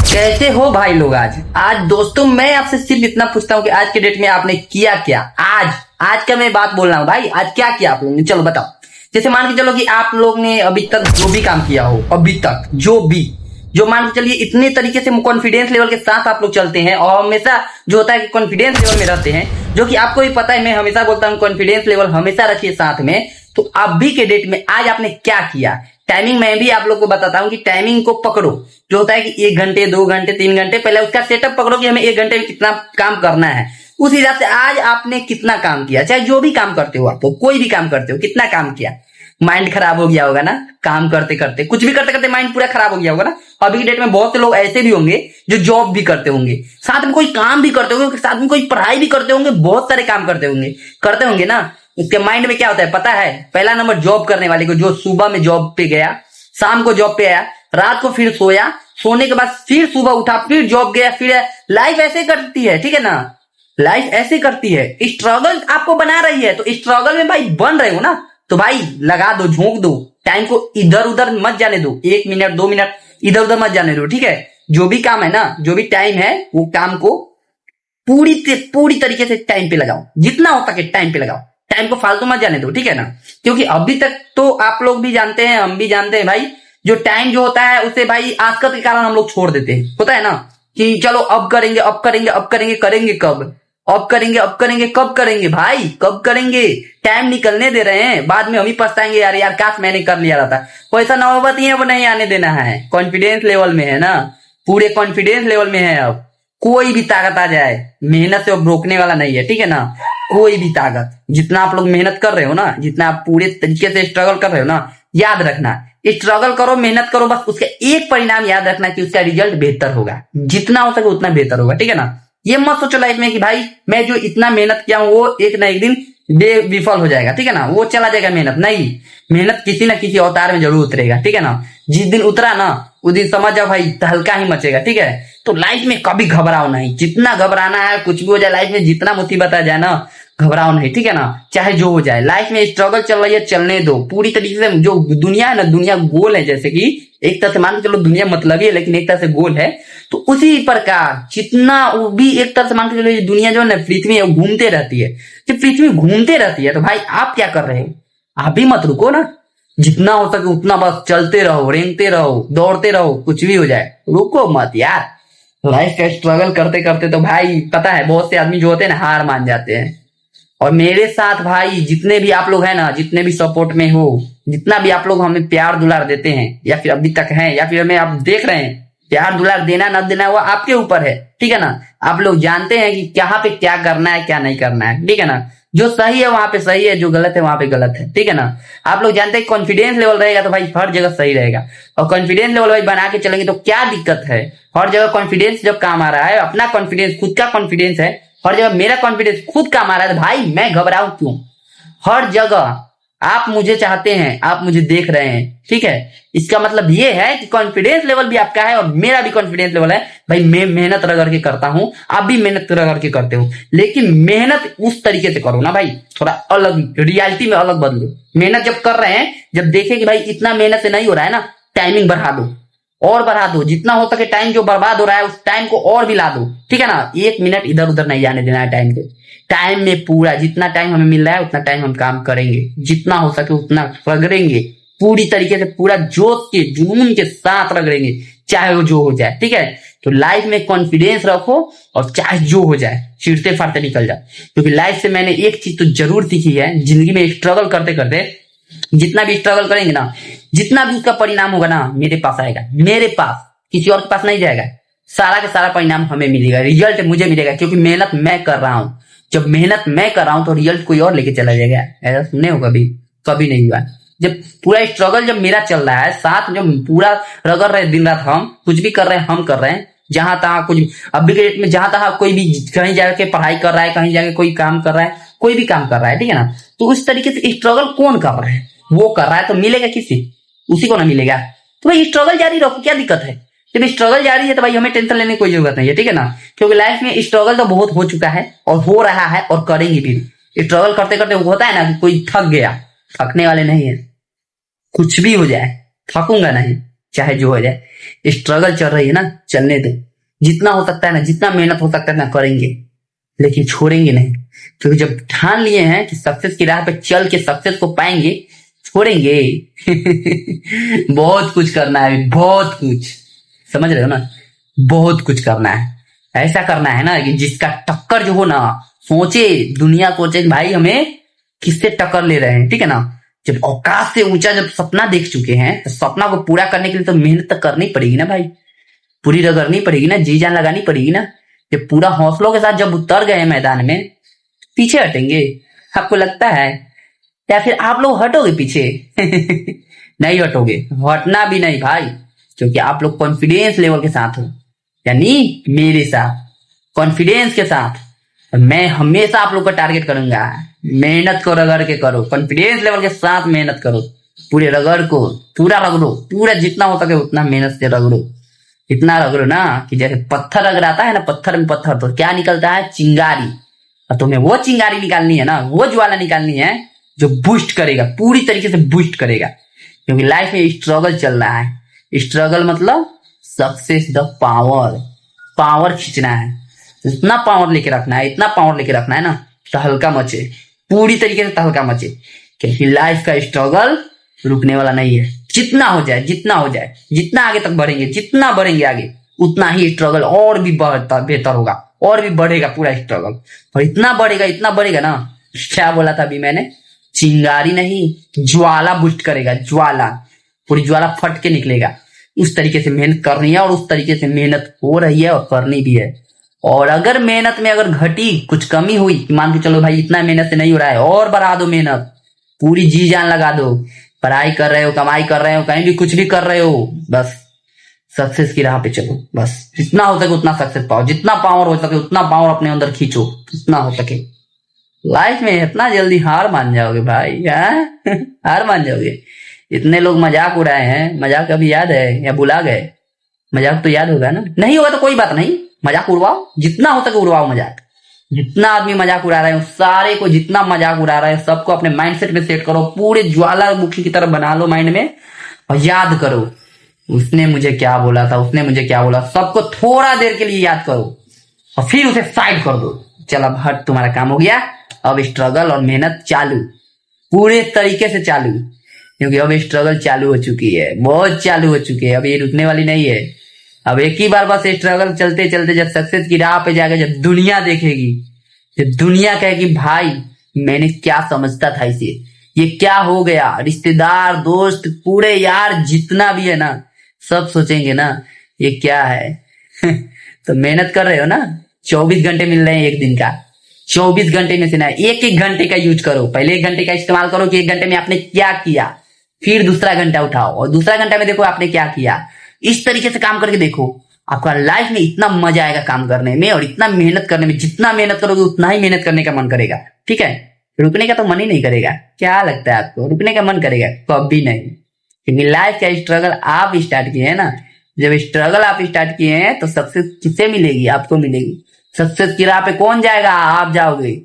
कैसे हो भाई लोग। आज दोस्तों मैं आपसे सिर्फ इतना पूछता हूँ कि आज के डेट में आपने किया क्या। आज का मैं बात बोल रहा हूँ भाई, आज क्या किया आप लोगों ने, चलो बताओ। जैसे मान के चलो कि आप लोग ने अभी तक जो भी काम किया हो, अभी तक जो मान के चलिए इतने तरीके से कॉन्फिडेंस लेवल के साथ आप लोग चलते हैं और हमेशा जो होता है कि कॉन्फिडेंस लेवल में रहते हैं, जो कि आपको भी पता है, मैं हमेशा बोलता हूँ कॉन्फिडेंस लेवल हमेशा रखिए साथ में। तो अभी के डेट में आज आपने क्या किया, टाइमिंग मैं भी आप लोग को बताता हूँ कि टाइमिंग को पकड़ो। जो होता है कि 1 घंटे 2 घंटे 3 घंटे, पहले उसका सेटअप पकड़ो कि हमें 1 घंटे में कितना काम करना है। उस हिसाब से आज आपने कितना काम किया, चाहे जो भी काम करते हो, आप कोई भी काम करते हो, कितना काम किया। माइंड खराब हो गया होगा ना, काम करते करते, कुछ भी करते करते माइंड पूरा खराब हो गया होगा ना। अभी की डेट में बहुत से लोग ऐसे भी होंगे जो जॉब भी करते होंगे, साथ में कोई काम भी करते होंगे, साथ में कोई पढ़ाई भी करते होंगे, बहुत सारे काम करते होंगे ना। उसके माइंड में क्या होता है पता है, पहला नंबर जॉब करने वाले को, जो सुबह में जॉब पे गया, शाम को जॉब पे आया, रात को फिर सोया, सोने के बाद फिर सुबह उठा, फिर जॉब गया, फिर लाइफ ऐसे करती है, ठीक है ना। लाइफ ऐसे करती है, स्ट्रगल आपको बना रही है, तो स्ट्रगल में भाई बन रहे हो ना, तो भाई लगा दो, झोंक दो, टाइम को इधर उधर मत जाने दो, 1 मिनट 2 मिनट इधर उधर मत जाने दो, ठीक है। जो भी काम है ना, जो भी टाइम है, वो काम को पूरी तरीके से टाइम पे लगाओ, जितना हो सके टाइम पे लगाओ, टाइम को फालतू मत जाने दो, ठीक है ना। क्योंकि अभी तक तो आप लोग भी जानते हैं, हम भी जानते हैं भाई, जो टाइम जो होता है उसे भाई आजकल के कारण हम लोग छोड़ देते हैं। होता है ना कि चलो अब करेंगे, अब करेंगे, अब करेंगे, करेंगे कब, अब करेंगे, अब करेंगे, कब करेंगे भाई, कब करेंगे। टाइम निकलने दे रहे हैं, बाद में हम ही पछताएंगे, यार यार काश मैंने कर लिया रहता। वैसा नौबत ही अब नहीं आने देना है। कॉन्फिडेंस लेवल में है ना, पूरे कॉन्फिडेंस लेवल में है। अब कोई भी ताकत आ जाए, मेहनत से अब रोकने वाला नहीं है, ठीक है ना। कोई भी ताकत, जितना आप लोग मेहनत कर रहे हो ना, जितना आप पूरे तरीके से स्ट्रगल कर रहे हो ना, याद रखना, स्ट्रगल करो, मेहनत करो, बस उसका एक परिणाम याद रखना कि उसका रिजल्ट बेहतर होगा, जितना हो सके उतना बेहतर होगा, ठीक है ना। ये मत सोचो लाइफ में कि भाई मैं जो इतना मेहनत किया हूं वो एक ना एक दिन विफल हो जाएगा, ठीक है ना, वो चला जाएगा मेहनत। नहीं, मेहनत किसी ना किसी अवतार में जरूर उतरेगा, ठीक है ना। जिस दिन उतरा ना, उस दिन समझ जाओ भाई हल्का ही मचेगा, ठीक है। तो लाइफ में कभी घबराओ नहीं, जितना घबराना है, कुछ भी हो जाए लाइफ में, जितना मुसीबत आ जाए ना, घबराओ नहीं, ठीक है ना। चाहे जो हो जाए, लाइफ में स्ट्रगल चल रही है, चलने दो पूरी तरीके से। जो दुनिया है ना, दुनिया गोल है, जैसे कि एक तरह से मान के चलो दुनिया मतलबी है, लेकिन एक तरह से गोल है। तो उसी प्रकार जितना वो भी एक तरह से मान के चलो, ये दुनिया जो है ना, पृथ्वी है, घूमते रहती है। जब पृथ्वी घूमते रहती है तो भाई आप क्या कर रहे हो, आप भी मत रुको ना, जितना हो सके उतना बस चलते रहो, रेंगते रहो, दौड़ते रहो, कुछ भी हो जाए रुको मत यार। लाइफ का स्ट्रगल करते करते तो भाई पता है बहुत से आदमी जो होते हैं ना, हार मान जाते हैं। और मेरे साथ भाई जितने भी आप लोग हैं ना, जितने भी सपोर्ट में हो, जितना भी आप लोग हमें प्यार दुलार देते हैं, या फिर अभी तक हैं, या फिर हमें आप देख रहे हैं, प्यार दुलार देना ना देना वो आपके ऊपर है, ठीक है ना। आप लोग जानते हैं कि कहाँ पे क्या करना है, क्या नहीं करना है, ठीक है ना। जो सही है वहां पे सही है, जो गलत है वहां पे गलत है, ठीक है ना। आप लोग जानते हैं कॉन्फिडेंस लेवल रहेगा तो भाई हर जगह सही रहेगा। और कॉन्फिडेंस लेवल भाई बना के चलेंगे तो क्या दिक्कत है, हर जगह कॉन्फिडेंस जब काम आ रहा है, अपना कॉन्फिडेंस, खुद का कॉन्फिडेंस है, हर जगह मेरा कॉन्फिडेंस खुद काम आ रहा है, तो भाई मैं घबराऊं क्यों। हर जगह आप मुझे चाहते हैं, आप मुझे देख रहे हैं, ठीक है। इसका मतलब ये है कि कॉन्फिडेंस लेवल भी आपका है और मेरा भी कॉन्फिडेंस लेवल है। भाई मैं मेहनत रगड़ के करता हूं, आप भी मेहनत रगड़ के करते हो, लेकिन मेहनत उस तरीके से करो ना भाई, थोड़ा अलग रियलिटी में अलग बदलो। मेहनत जब कर रहे हैं, जब देखें कि भाई इतना मेहनत से नहीं हो रहा है ना, टाइमिंग बढ़ा दो और बढ़ा दो, जितना हो सके टाइम जो बर्बाद हो रहा है उस टाइम को और भी ला दो, ठीक है ना। 1 मिनट इधर उधर नहीं जाने देना है टाइम के। टाइम में पूरा जितना टाइम हमें मिल रहा है उतना टाइम हम काम करेंगे, जितना हो सके उतना रगड़ेंगे, पूरी तरीके से पूरा जोश के जुनून के साथ रगड़ेंगे, चाहे वो जो हो जाए, ठीक है। तो लाइफ में कॉन्फिडेंस रखो और चाहे जो हो जाए चिढ़ते फाड़ते निकल जाए। क्योंकि लाइफ से मैंने एक चीज तो जरूर सीखी है, जिंदगी में स्ट्रगल करते करते जितना भी स्ट्रगल करेंगे ना, जितना भी उसका परिणाम होगा ना, मेरे पास आएगा, मेरे पास, किसी और के पास नहीं जाएगा। सारा का सारा परिणाम हमें मिलेगा, रिजल्ट मुझे मिलेगा, क्योंकि मेहनत मैं कर रहा हूं। जब मेहनत मैं कर रहा हूं तो रिजल्ट कोई और लेके चला जाएगा। ऐसा सुनने हो कभी, कभी नहीं हुआ। जब पूरा स्ट्रगल जब मेरा चल रहा है, साथ जब पूरा रगड़ रहे दिन रात, हम कुछ भी कर रहे हैं, हम कर रहे हैं, जहां तहां कुछ, अभी के डेट में जहां तहां कोई भी कहीं जाके पढ़ाई कर रहा है, कहीं जाके कोई काम कर रहा है, कोई भी काम कर रहा है, ठीक है ना। तो उस तरीके से स्ट्रगल कौन कर रहा है, वो कर रहा है, तो मिलेगा किसी, उसी को ना मिलेगा। तो भाई स्ट्रगल जारी रखो, क्या दिक्कत है। जब स्ट्रगल जारी है तो भाई हमें टेंशन लेने की कोई जरूरत नहीं है, ठीक है ना। क्योंकि लाइफ में स्ट्रगल तो बहुत हो चुका है और हो रहा है और करेंगे भी। स्ट्रगल करते करते होता है ना कि कोई थक गया, थकने वाले नहीं है, कुछ भी हो जाए थकूंगा नहीं, चाहे जो हो जाए। स्ट्रगल चल रही है ना, चलने दे। जितना हो सकता है ना, जितना मेहनत हो सकता है ना करेंगे, लेकिन छोड़ेंगे नहीं। क्योंकि जब ठान लिए हैं कि सक्सेस की राह पे चल के सक्सेस को पाएंगे, छोड़ेंगे बहुत कुछ करना है, बहुत कुछ, समझ रहे हो ना, बहुत कुछ करना है। ऐसा करना है ना कि जिसका टक्कर जो हो ना, सोचे, दुनिया सोचे भाई हमें किससे टक्कर ले रहे हैं, ठीक है ना। जब औकात से ऊंचा जब सपना देख चुके हैं, तो सपना को पूरा करने के लिए तो मेहनत तो करनी पड़ेगी ना भाई, पूरी रगड़नी पड़ेगी ना, जी जान लगानी पड़ेगी ना। जब पूरा हौसलों के साथ जब उतर गए मैदान में, पीछे हटेंगे आपको लगता है? या फिर आप लोग हटोगे पीछे? नहीं हटोगे, हटना भी नहीं भाई, क्योंकि आप लोग कॉन्फिडेंस लेवल के साथ हो, यानी मेरे साथ कॉन्फिडेंस के साथ। मैं हमेशा आप लोग का टारगेट करूंगा, मेहनत को रगड़ के करो, कॉन्फिडेंस लेवल के साथ मेहनत करो, पूरे रगड़ को पूरा रगड़ो, पूरा जितना हो सके उतना मेहनत से रगड़ो। इतना रगड़ो ना कि जैसे पत्थर रगड़ाता है ना, पत्थर में पत्थर तो क्या निकलता है? चिंगारी। और तुम्हें वो चिंगारी निकालनी है ना, वो ज्वाला निकालनी है जो बूस्ट करेगा, पूरी तरीके से बूस्ट करेगा। क्योंकि लाइफ में स्ट्रगल चल रहा है। स्ट्रगल मतलब सक्सेस द पावर, पावर खींचना है, इतना पावर लेके रखना है, इतना पावर लेके रखना है ना, तहलका मचे, पूरी तरीके से तहलका मचे। क्योंकि लाइफ का स्ट्रगल रुकने वाला नहीं है। जितना हो जाए, जितना हो जाए, जितना आगे तक बढ़ेंगे, जितना बढ़ेंगे आगे, उतना ही स्ट्रगल और भी बेहतर होगा, और भी बढ़ेगा पूरा स्ट्रगल। और इतना बढ़ेगा ना, क्या बोला था अभी मैंने? चिंगारी नहीं, ज्वाला बूस्ट करेगा, ज्वाला, पूरी ज्वाला फट के निकलेगा। उस तरीके से मेहनत करनी है, और उस तरीके से मेहनत हो रही है और करनी भी है। और अगर मेहनत में अगर घटी, कुछ कमी हुई, मान के चलो भाई इतना मेहनत से नहीं हो रहा है, और बढ़ा दो मेहनत, पूरी जी जान लगा दो। पढ़ाई कर रहे हो, कमाई कर रहे हो, कहीं भी कुछ भी कर रहे हो, बस सक्सेस की राह पे चलो। बस जितना हो सके उतना सक्सेस पाओ, जितना पावर हो सके उतना पावर अपने अंदर खींचो, जितना हो सके। लाइफ में इतना जल्दी हार मान जाओगे भाई, हार मान जाओगे। इतने लोग मजाक उड़ाए हैं, मजाक अभी याद है या भुला गए? मजाक तो याद होगा ना, नहीं होगा तो कोई बात नहीं, मजाक उड़वाओ, जितना हो सके उड़वाओ मजाक। जितना आदमी मजाक उड़ा रहे हो, सारे को जितना मजाक उड़ा रहे हैं, सबको अपने माइंडसेट में सेट करो, पूरे ज्वालामुखी की तरह बना लो माइंड में, और याद करो उसने मुझे क्या बोला था, उसने मुझे क्या बोला, सबको थोड़ा देर के लिए याद करो, और फिर उसे साइड कर दो। चल अब हट, तुम्हारा काम हो गया, अब स्ट्रगल और मेहनत चालू, पूरे तरीके से चालू। क्योंकि अब स्ट्रगल चालू हो चुकी है, बहुत चालू हो चुकी है, अब ये रुकने वाली नहीं है। अब एक ही बार बस स्ट्रगल चलते चलते जब सक्सेस की राह पे जाकर जब दुनिया देखेगी, जब दुनिया कहेगी भाई मैंने क्या समझता था इसे, ये क्या हो गया, रिश्तेदार, दोस्त, पूरे यार जितना भी है ना, सब सोचेंगे ना ये क्या है। तो मेहनत कर रहे हो ना, 24 घंटे मिल रहे हैं एक दिन का, 24 घंटे में से ना एक एक घंटे का यूज करो। पहले 1 घंटे का इस्तेमाल करो कि 1 घंटे में आपने क्या किया, फिर दूसरा घंटा उठाओ और दूसरा घंटा में देखो आपने क्या किया। इस तरीके से काम करके देखो, आपका लाइफ में इतना मजा आएगा काम करने में, और इतना मेहनत करने में। जितना मेहनत करोगे उतना ही मेहनत करने का मन करेगा, ठीक है। रुकने का तो मन ही नहीं करेगा। क्या लगता है आपको, रुकने का मन करेगा? कभी नहीं। क्योंकि लाइफ का स्ट्रगल आप स्टार्ट किए हैं ना, जब स्ट्रगल आप स्टार्ट किए हैं तो सक्सेस किससे मिलेगी? आपको मिलेगी। सक्सेस की राह पे कौन जाएगा? आप जाओगे।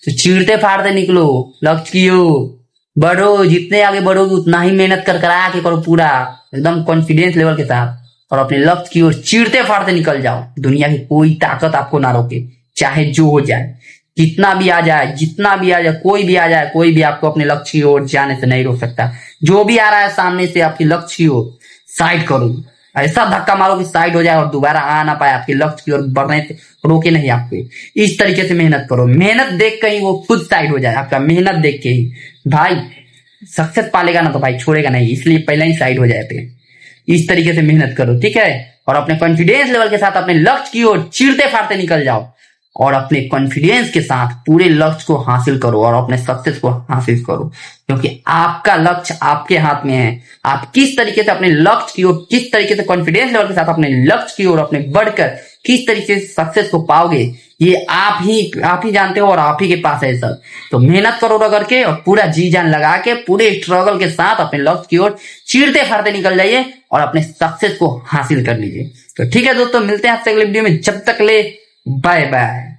तो चीरते फाड़ते निकलो, लक्ष्य की ओर बढ़ो, जितने आगे बढ़ोगे उतना ही मेहनत कर करा के करो, पूरा एकदम कॉन्फिडेंस लेवल के साथ, और अपने लक्ष्य की ओर चीरते फाड़ते निकल जाओ। दुनिया की कोई ताकत आपको ना रोके, चाहे जो हो जाए, कितना भी आ जाए, जितना भी आ जाए, कोई भी आ जाए, कोई भी आपको अपने लक्ष्य की ओर जाने से नहीं रोक सकता। जो भी आ रहा है सामने से आपके लक्ष्य की ओर, साइड करो, ऐसा धक्का मारो कि साइड हो जाए और दोबारा आ ना पाए, आपके लक्ष्य की ओर बढ़ने से रोके नहीं आपको। इस तरीके से मेहनत करो, मेहनत देख के ही वो खुद साइड हो जाए आपका, मेहनत देख के ही। भाई सक्सेस पालेगा ना तो भाई छोड़ेगा नहीं, इसलिए पहले ही साइड हो जाए पे। इस तरीके से मेहनत करो, ठीक है। और अपने कॉन्फिडेंस लेवल के साथ अपने लक्ष्य की ओर चीरते फाड़ते निकल जाओ, और अपने कॉन्फिडेंस के साथ पूरे लक्ष्य को हासिल करो और अपने सक्सेस को हासिल करो। क्योंकि आपका लक्ष्य आपके हाथ में है। आप किस तरीके से अपने लक्ष्य की ओर, किस तरीके से कॉन्फिडेंस लेवल के साथ अपने लक्ष्य की ओर अपने बढ़कर किस तरीके से सक्सेस को पाओगे, ये आप ही जानते हो, और आप ही के पास है सब। तो मेहनत करो रगड़ के, और पूरा जी जान लगा के पूरे स्ट्रगल के साथ अपने लक्ष्य की ओर चीरते फाड़ते निकल जाइए और अपने सक्सेस को हासिल कर लीजिए। तो ठीक है दोस्तों, मिलते हैं आपसे अगले वीडियो में। जब तक ले बाय बाय।